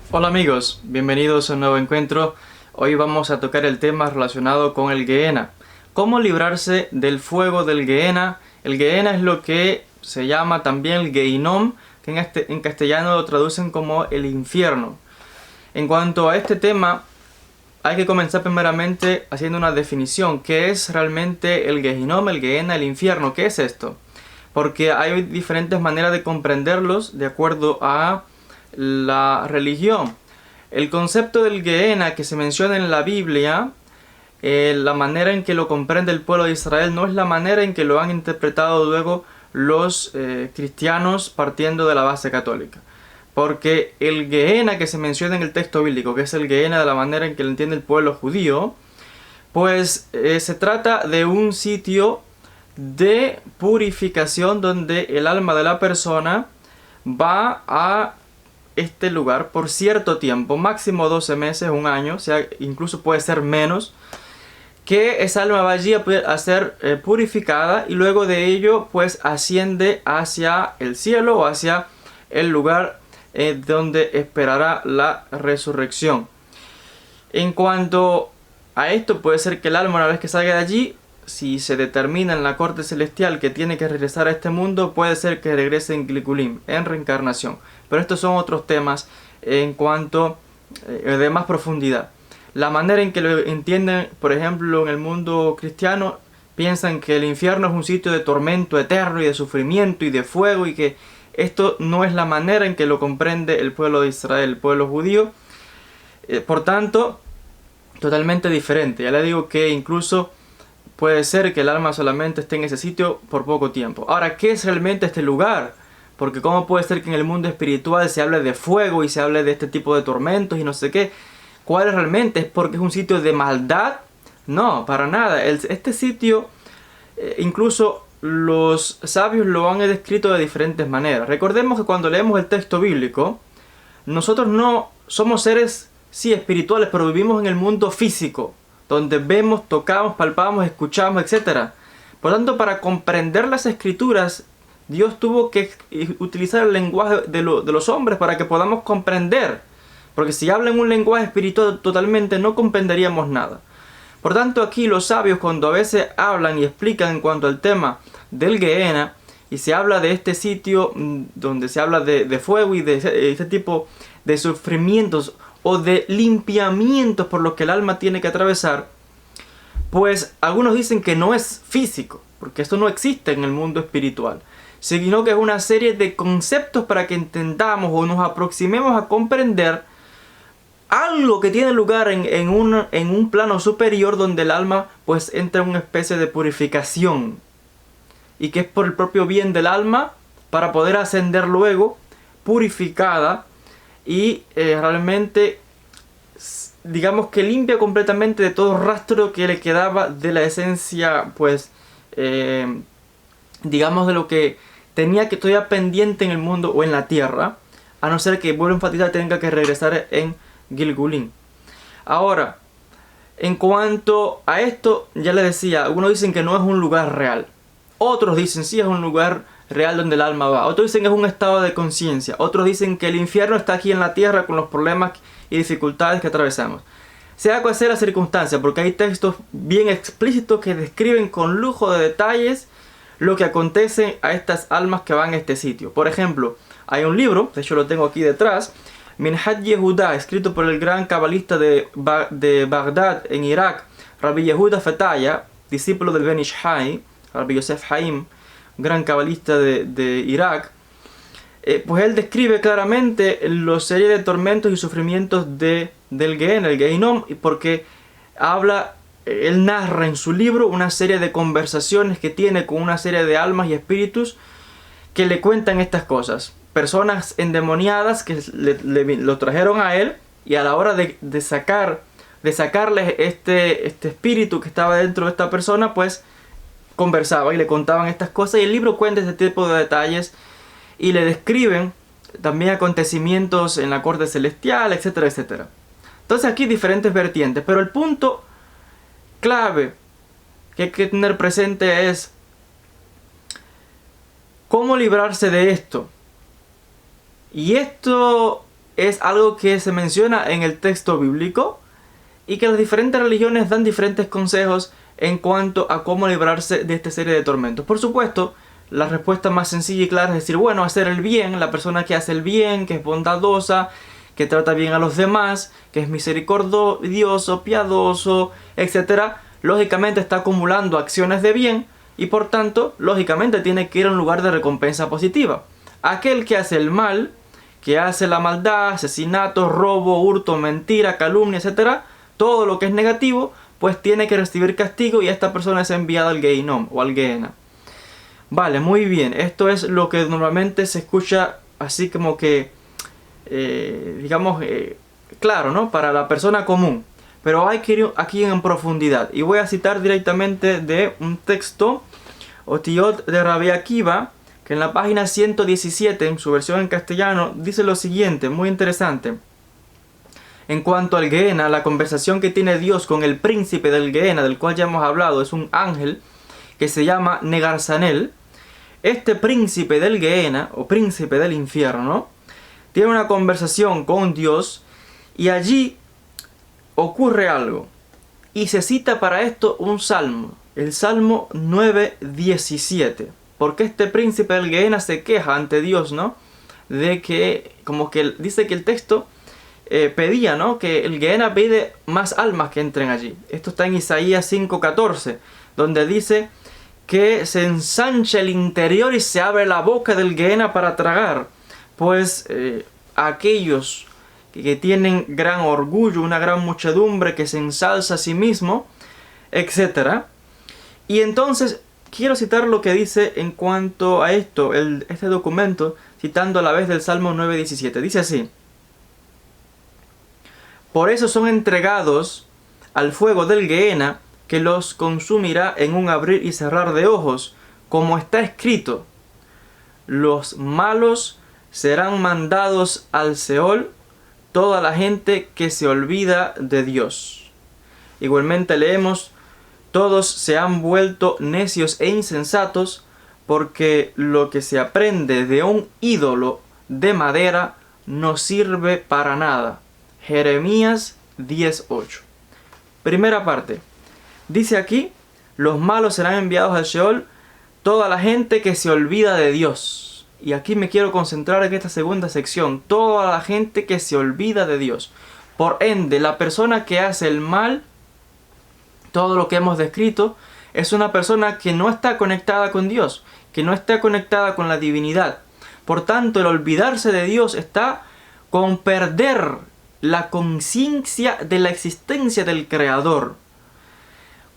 Hola amigos, bienvenidos a un nuevo encuentro. Hoy vamos a tocar el tema relacionado con el Gehenna. ¿Cómo librarse del fuego del Gehenna? El Gehenna es lo que se llama también el Gehinom, que en castellano lo traducen como el infierno. En cuanto a este tema, hay que comenzar primeramente haciendo una definición. ¿Qué es realmente el Gehinom, el Gehenna, el infierno? ¿Qué es esto? Porque hay diferentes maneras de comprenderlos de acuerdo a la religión. El concepto del Gehenna que se menciona en la Biblia, la manera en que lo comprende el pueblo de Israel no es la manera en que lo han interpretado luego los cristianos partiendo de la base católica. Porque el Gehenna que se menciona en el texto bíblico, que es el Gehenna de la manera en que lo entiende el pueblo judío, pues se trata de un sitio de purificación donde el alma de la persona va a este lugar por cierto tiempo, máximo 12 meses, un año, o sea, incluso puede ser menos, que esa alma va allí a ser purificada y luego de ello pues asciende hacia el cielo o hacia el lugar donde esperará la resurrección. En cuanto a esto, puede ser que el alma, una vez que salga de allí, si se determina en la corte celestial que tiene que regresar a este mundo, puede ser que regrese en Gilgulim, en reencarnación. Pero estos son otros temas en cuanto de más profundidad. La manera en que lo entienden, por ejemplo, en el mundo cristiano, piensan que el infierno es un sitio de tormento eterno y de sufrimiento y de fuego, y que esto no es la manera en que lo comprende el pueblo de Israel, el pueblo judío. Por tanto, totalmente diferente. Ya le digo que incluso puede ser que el alma solamente esté en ese sitio por poco tiempo. Ahora, ¿qué es realmente este lugar? Porque ¿cómo puede ser que en el mundo espiritual se hable de fuego y se hable de este tipo de tormentos y no sé qué? ¿Cuál es realmente? ¿Es porque es un sitio de maldad? No, para nada. Este sitio, incluso los sabios lo han descrito de diferentes maneras. Recordemos que cuando leemos el texto bíblico, nosotros no somos seres, sí, espirituales, pero vivimos en el mundo físico, donde vemos, tocamos, palpamos, escuchamos, etc. Por tanto, para comprender las escrituras, Dios tuvo que utilizar el lenguaje de los hombres para que podamos comprender. Porque si hablan un lenguaje espiritual totalmente, no comprenderíamos nada. Por tanto, aquí los sabios, cuando a veces hablan y explican en cuanto al tema del Gehenna, y se habla de este sitio donde se habla de fuego y de este tipo de sufrimientos o de limpiamientos por los que el alma tiene que atravesar, pues algunos dicen que no es físico, porque esto no existe en el mundo espiritual, sino que es una serie de conceptos para que entendamos o nos aproximemos a comprender algo que tiene lugar en un plano superior, donde el alma pues entra en una especie de purificación, y que es por el propio bien del alma para poder ascender luego purificada y realmente, digamos que limpia completamente de todo rastro que le quedaba de la esencia, pues digamos, de lo que tenía que todavía pendiente en el mundo o en la tierra, a no ser que, vuelvo a enfatizar, tenga que regresar en Gilgulim. Ahora, en cuanto a esto, ya les decía, algunos dicen que no es un lugar real. Otros dicen sí es un lugar real donde el alma va. Otros dicen que es un estado de conciencia. Otros dicen que el infierno está aquí en la tierra con los problemas y dificultades que atravesamos. Sea cual sea la circunstancia, porque hay textos bien explícitos que describen con lujo de detalles lo que acontece a estas almas que van a este sitio. Por ejemplo, hay un libro, de hecho lo tengo aquí detrás, Minhaj Yehuda, escrito por el gran cabalista de Bagdad en Irak, Rabbi Yehuda Fetaya, discípulo del Ben Ish Hai, Rabbi Yosef Haim, gran cabalista de Irak. Pues él describe claramente la serie de tormentos y sufrimientos del Gehenna, el Gehinom, porque él narra en su libro una serie de conversaciones que tiene con una serie de almas y espíritus que le cuentan estas cosas. Personas endemoniadas que lo trajeron a él, y a la hora de sacarle este espíritu que estaba dentro de esta persona, pues conversaba y le contaban estas cosas, y el libro cuenta este tipo de detalles y le describen también acontecimientos en la corte celestial, etcétera, etcétera. Entonces aquí diferentes vertientes, pero el punto clave que hay que tener presente es cómo librarse de esto. Y esto es algo que se menciona en el texto bíblico y que las diferentes religiones dan diferentes consejos en cuanto a cómo librarse de esta serie de tormentos. Por supuesto, la respuesta más sencilla y clara es decir, bueno, hacer el bien, la persona que hace el bien, que es bondadosa, que trata bien a los demás, que es misericordioso, piadoso, etc., lógicamente está acumulando acciones de bien y por tanto, lógicamente tiene que ir a un lugar de recompensa positiva. Aquel que hace el mal, que hace la maldad, asesinato, robo, hurto, mentira, calumnia, etc., todo lo que es negativo, pues tiene que recibir castigo y esta persona es enviada al Gehinom o al Gehenna. Vale, muy bien, esto es lo que normalmente se escucha así como que claro, ¿no? Para la persona común. Pero hay que ir aquí en profundidad. Y voy a citar directamente de un texto, Otiot de Rabbi Akiva, que en la página 117, en su versión en castellano, dice lo siguiente, muy interesante. En cuanto al Gehenna, la conversación que tiene Dios con el príncipe del Gehenna, del cual ya hemos hablado, es un ángel que se llama Negarsanel. Este príncipe del Gehenna, o príncipe del infierno, tiene una conversación con Dios y allí ocurre algo. Y se cita para esto un salmo, el Salmo 9:17. Porque este príncipe del Gehenna se queja ante Dios, ¿no? De que, como que dice que el texto pedía, ¿no? Que el Gehenna pide más almas que entren allí. Esto está en Isaías 5:14, donde dice que se ensancha el interior y se abre la boca del Gehenna para tragar. Pues aquellos que tienen gran orgullo, una gran muchedumbre que se ensalza a sí mismo, etc. Y entonces quiero citar lo que dice en cuanto a esto, este documento, citando a la vez del Salmo 9:17. Dice así: por eso son entregados al fuego del Gehenna, que los consumirá en un abrir y cerrar de ojos, como está escrito: los malos serán mandados al Seol, toda la gente que se olvida de Dios. Igualmente leemos: todos se han vuelto necios e insensatos, porque lo que se aprende de un ídolo de madera no sirve para nada. Jeremías 10:8. Primera parte. Dice aquí: los malos serán enviados al Sheol, toda la gente que se olvida de Dios. Y aquí me quiero concentrar en esta segunda sección. Toda la gente que se olvida de Dios. Por ende, la persona que hace el mal, todo lo que hemos descrito, es una persona que no está conectada con Dios, que no está conectada con la divinidad. Por tanto, el olvidarse de Dios está con perder la conciencia de la existencia del Creador,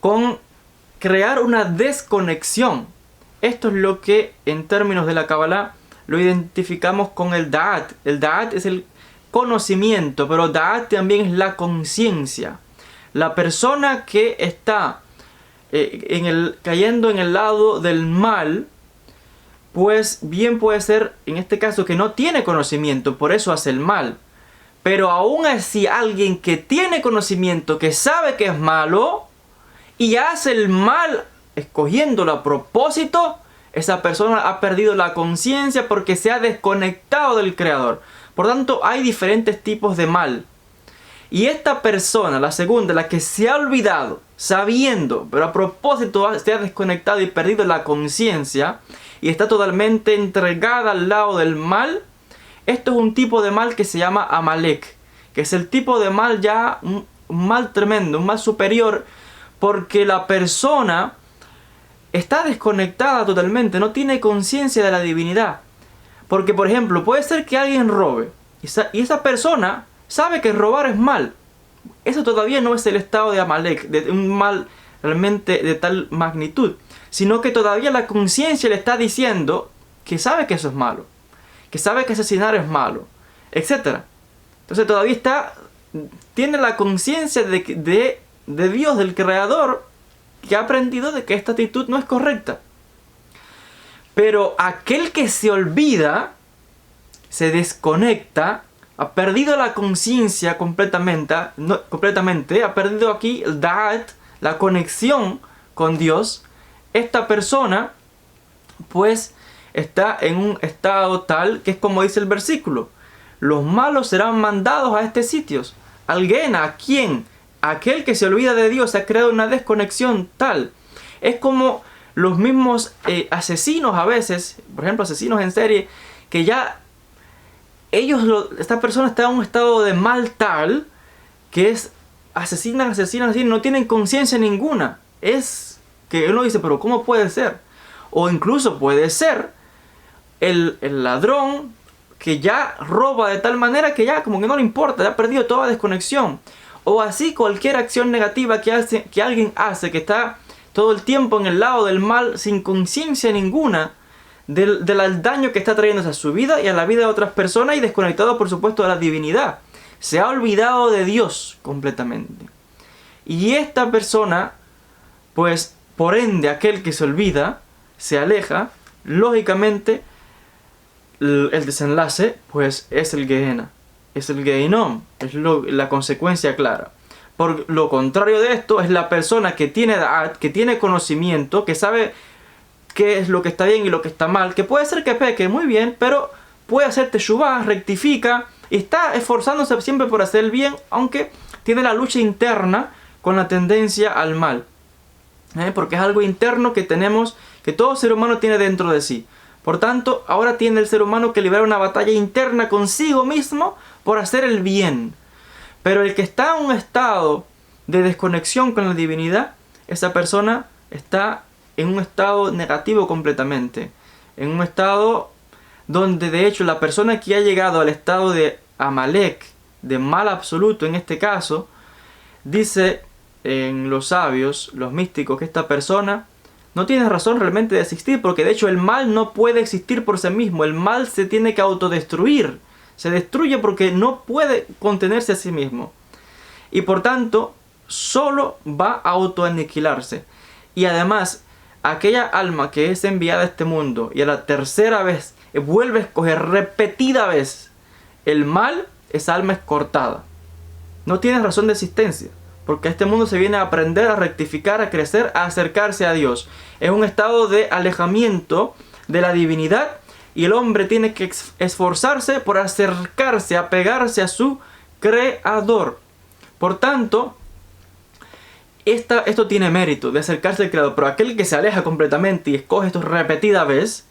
con crear una desconexión. Esto es lo que en términos de la Kabbalah lo identificamos con el Da'at. El Da'at es el conocimiento, pero Da'at también es la conciencia. La persona que está cayendo en el lado del mal, pues bien puede ser en este caso que no tiene conocimiento, por eso hace el mal. Pero aún así alguien que tiene conocimiento, que sabe que es malo y hace el mal escogiéndolo a propósito, esa persona ha perdido la conciencia porque se ha desconectado del Creador. Por tanto, hay diferentes tipos de mal. Y esta persona, la segunda, la que se ha olvidado, sabiendo, pero a propósito se ha desconectado y perdido la conciencia y está totalmente entregada al lado del mal, esto es un tipo de mal que se llama Amalek, que es el tipo de mal ya, un mal tremendo, un mal superior, porque la persona está desconectada totalmente, no tiene conciencia de la divinidad. Porque, por ejemplo, puede ser que alguien robe y esa persona sabe que robar es mal. Eso todavía no es el estado de Amalek, de un mal realmente de tal magnitud, sino que todavía la conciencia le está diciendo que sabe que eso es malo, que sabe que asesinar es malo, etc. Entonces todavía tiene la conciencia de Dios, del Creador, que ha aprendido de que esta actitud no es correcta. Pero aquel que se olvida, se desconecta, ha perdido la conciencia completamente, ha perdido aquí el Da'at, la conexión con Dios. Esta persona pues está en un estado tal que es como dice el versículo: los malos serán mandados a este sitio, al Gehenna. ¿A quién? Aquel que se olvida de Dios. Ha creado una desconexión tal. Es como los mismos asesinos a veces, por ejemplo asesinos en serie, que ya esta persona está en un estado de mal tal que es asesinan, no tienen conciencia ninguna. Es que uno dice, pero ¿cómo puede ser? O incluso puede ser el ladrón que ya roba de tal manera que ya como que no le importa, ya ha perdido toda desconexión. O así cualquier acción negativa que alguien hace, que está todo el tiempo en el lado del mal sin conciencia ninguna del daño que está trayendo a su vida y a la vida de otras personas, y desconectado por supuesto de la divinidad. Se ha olvidado de Dios completamente. Y esta persona, pues por ende aquel que se olvida, se aleja, lógicamente el desenlace pues es el Gehenna, es el Gehinom, es la consecuencia clara. Por lo contrario de esto es la persona que tiene da'at, que tiene conocimiento, que sabe qué es lo que está bien y lo que está mal, que puede ser que peque muy bien, pero puede hacer teshuvah, rectifica y está esforzándose siempre por hacer el bien, aunque tiene la lucha interna con la tendencia al mal. Porque es algo interno que tenemos, que todo ser humano tiene dentro de sí. Por tanto, ahora tiene el ser humano que librar una batalla interna consigo mismo por hacer el bien. Pero el que está en un estado de desconexión con la divinidad, esa persona está en un estado negativo completamente. En un estado donde de hecho la persona que ha llegado al estado de Amalek, de mal absoluto en este caso, dice en los sabios, los místicos, que esta persona no tiene razón realmente de existir, porque de hecho el mal no puede existir por sí mismo. El mal se tiene que autodestruir. Se destruye porque no puede contenerse a sí mismo. Y por tanto, solo va a autoaniquilarse. Y además, aquella alma que es enviada a este mundo y a la tercera vez vuelve a escoger repetida vez el mal, esa alma es cortada. No tiene razón de existencia. Porque a este mundo se viene a aprender, a rectificar, a crecer, a acercarse a Dios. Es un estado de alejamiento de la divinidad. Y el hombre tiene que esforzarse por acercarse, apegarse a su creador. Por tanto, esto tiene mérito de acercarse al creador. Pero aquel que se aleja completamente y escoge esto repetida vez,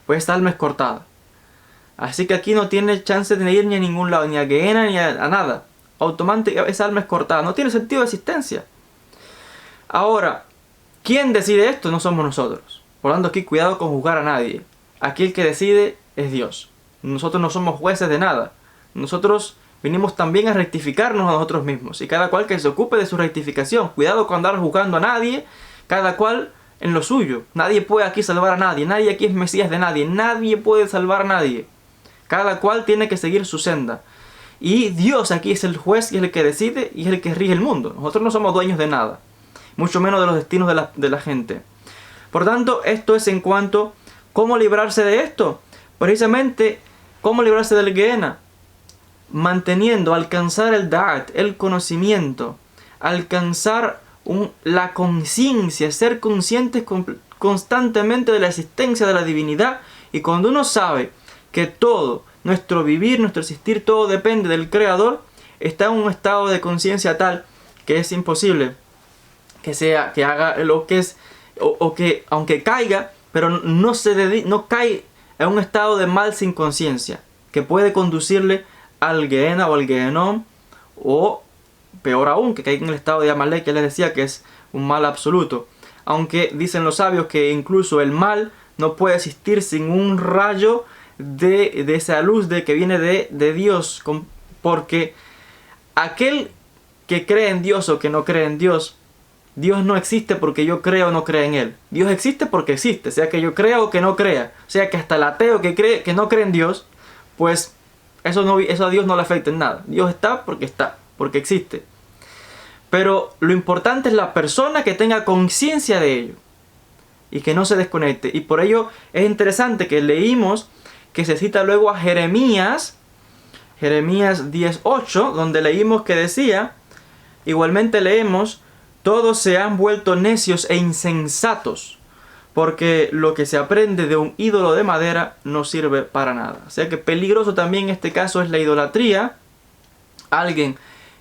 pues esta alma es cortada. Así que aquí no tiene chance de ir ni a ningún lado, ni a Gehenna ni a nada. Automáticamente esa alma es cortada. No tiene sentido de existencia. Ahora, ¿quién decide esto? No somos nosotros. Por lo tanto, aquí cuidado con juzgar a nadie. Aquí el que decide es Dios. Nosotros no somos jueces de nada. Nosotros venimos también a rectificarnos a nosotros mismos. Y cada cual que se ocupe de su rectificación. Cuidado con andar juzgando a nadie. Cada cual en lo suyo. Nadie puede aquí salvar a nadie. Nadie aquí es Mesías de nadie. Nadie puede salvar a nadie. Cada cual tiene que seguir su senda. Y Dios aquí es el juez y es el que decide y es el que rige el mundo. Nosotros no somos dueños de nada. Mucho menos de los destinos de la gente. Por tanto, esto es en cuanto ¿cómo librarse de esto? Precisamente, ¿cómo librarse del Gehenna? Manteniendo, alcanzar el da'at, el conocimiento, alcanzar la conciencia, ser conscientes constantemente de la existencia de la divinidad. Y cuando uno sabe que todo, nuestro vivir, nuestro existir, todo depende del Creador, está en un estado de conciencia tal que es imposible que haga lo que es, o que aunque caiga, pero no cae en un estado de mal sin conciencia, que puede conducirle al Gehenna o al Gehinom, o peor aún, que caiga en el estado de Amalek, que les decía que es un mal absoluto. Aunque dicen los sabios que incluso el mal no puede existir sin un rayo de esa luz que viene de Dios, porque aquel que cree en Dios o que no cree en Dios, Dios no existe porque yo creo o no creo en Él. Dios existe porque existe, sea que yo crea o que no crea. O sea que hasta el ateo que no cree en Dios, pues eso a Dios no le afecta en nada. Dios está, porque existe. Pero lo importante es la persona que tenga conciencia de ello y que no se desconecte. Y por ello es interesante que leímos que se cita luego a Jeremías 10:8, donde leímos que decía, igualmente leemos, todos se han vuelto necios e insensatos. porque lo que se aprende de un ídolo de madera no sirve para nada. O sea que peligroso también en este caso es la idolatría. Alguien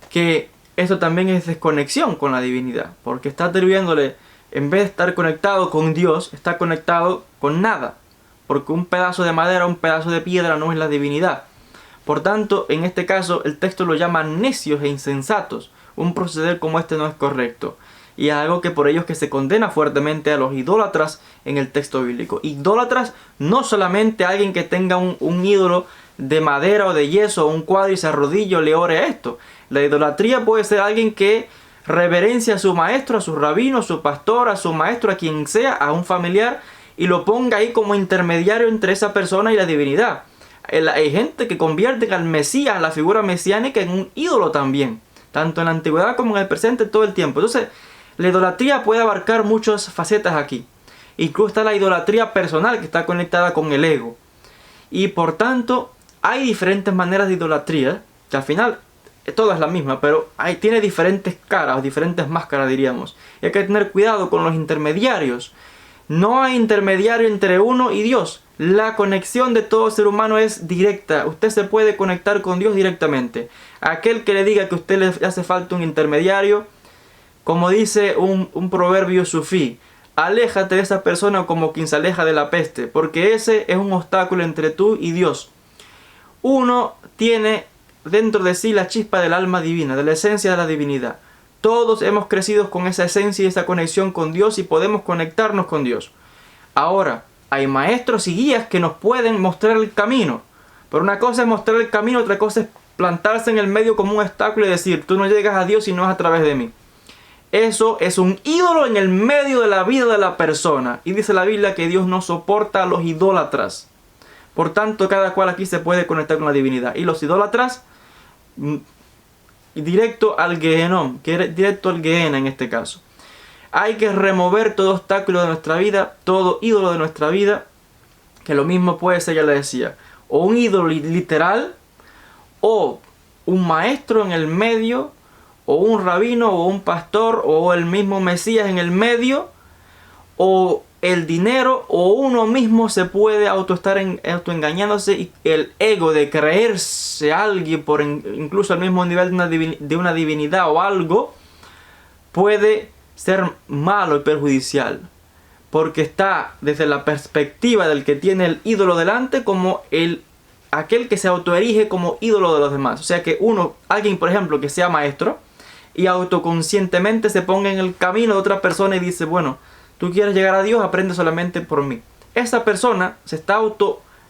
que esto también es desconexión con la divinidad, porque está atribuyéndole, en vez de estar conectado con Dios, está conectado con nada, porque un pedazo de madera, un pedazo de piedra no es la divinidad. Por tanto, en este caso el texto lo llama necios e insensatos. Un proceder como este no es correcto. Y es algo que por ello es que se condena fuertemente a los idólatras en el texto bíblico. Idólatras no solamente alguien que tenga un ídolo de madera o de yeso o un cuadro y se arrodille o le ore a esto. La idolatría puede ser alguien que reverencia a su maestro, a su rabino, a su pastor, a su maestro, a quien sea, a un familiar, y lo ponga ahí como intermediario entre esa persona y la divinidad. Hay gente que convierte al Mesías, la figura mesiánica, en un ídolo también, tanto en la antigüedad como en el presente, todo el tiempo. Entonces, la idolatría puede abarcar muchas facetas aquí. Incluso está la idolatría personal, que está conectada con el ego. Y por tanto, hay diferentes maneras de idolatría, que al final toda es la misma, pero tiene diferentes caras, diferentes máscaras, diríamos. Y hay que tener cuidado con los intermediarios. No hay intermediario entre uno y Dios. La conexión de todo ser humano es directa. Usted se puede conectar con Dios directamente. Aquel que le diga que a usted le hace falta un intermediario, como dice un proverbio sufí, aléjate de esa persona como quien se aleja de la peste, porque ese es un obstáculo entre tú y Dios. Uno tiene dentro de sí la chispa del alma divina, de la esencia de la divinidad. Todos hemos crecido con esa esencia y esa conexión con Dios y podemos conectarnos con Dios. Ahora, hay maestros y guías que nos pueden mostrar el camino. Pero una cosa es mostrar el camino, otra cosa es plantarse en el medio como un obstáculo y decir, tú no llegas a Dios si no es a través de mí. Eso es un ídolo en el medio de la vida de la persona. Y dice la Biblia que Dios no soporta a los idólatras. Por tanto, cada cual aquí se puede conectar con la divinidad. Y los idólatras, directo al Gehenom, directo al Gehenna en este caso. Hay que remover todo obstáculo de nuestra vida, todo ídolo de nuestra vida, que lo mismo puede ser, ya le decía, o un ídolo literal, o un maestro en el medio, o un rabino, o un pastor, o el mismo Mesías en el medio, o el dinero, o uno mismo se puede autoengañándose, y el ego de creerse alguien por incluso al mismo nivel de una divinidad o algo, puede ser malo y perjudicial, porque está desde la perspectiva del que tiene el ídolo delante como aquel que se autoerige como ídolo de los demás. O sea que alguien por ejemplo que sea maestro y autoconscientemente se ponga en el camino de otra persona y dice, bueno, tú quieres llegar a Dios, aprende solamente por mí. Esa persona se está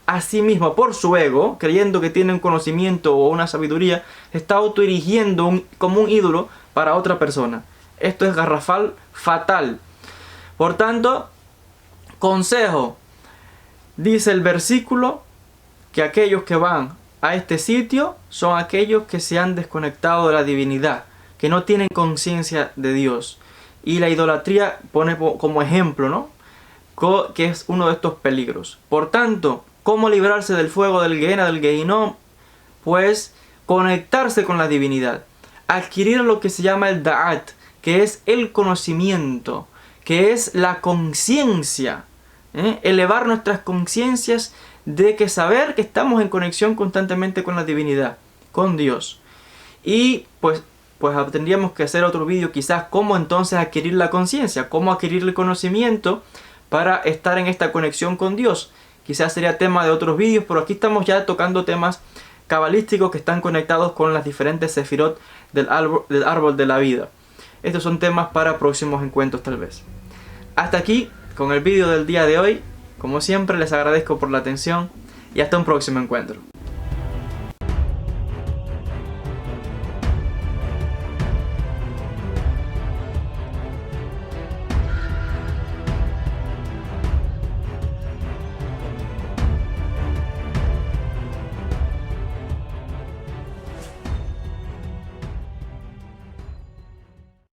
a sí misma por su ego, creyendo que tiene un conocimiento o una sabiduría, se está autoerigiendo como un ídolo para otra persona. Esto es garrafal, fatal. Por tanto, consejo, dice el versículo, que aquellos que van a este sitio son aquellos que se han desconectado de la divinidad, que no tienen conciencia de Dios. Y la idolatría pone como ejemplo, ¿no?, que es uno de estos peligros. Por tanto, ¿cómo librarse del fuego del Gehenna, del Gehinom? Pues conectarse con la divinidad, adquirir lo que se llama el Da'at, que es el conocimiento, que es la conciencia, elevar nuestras conciencias de que saber que estamos en conexión constantemente con la divinidad, con Dios. Y pues tendríamos que hacer otro vídeo quizás cómo entonces adquirir la conciencia, cómo adquirir el conocimiento para estar en esta conexión con Dios. Quizás sería tema de otros vídeos, pero aquí estamos ya tocando temas cabalísticos que están conectados con las diferentes sefirot del árbol de la vida. Estos son temas para próximos encuentros tal vez. Hasta aquí con el vídeo del día de hoy. Como siempre les agradezco por la atención y hasta un próximo encuentro.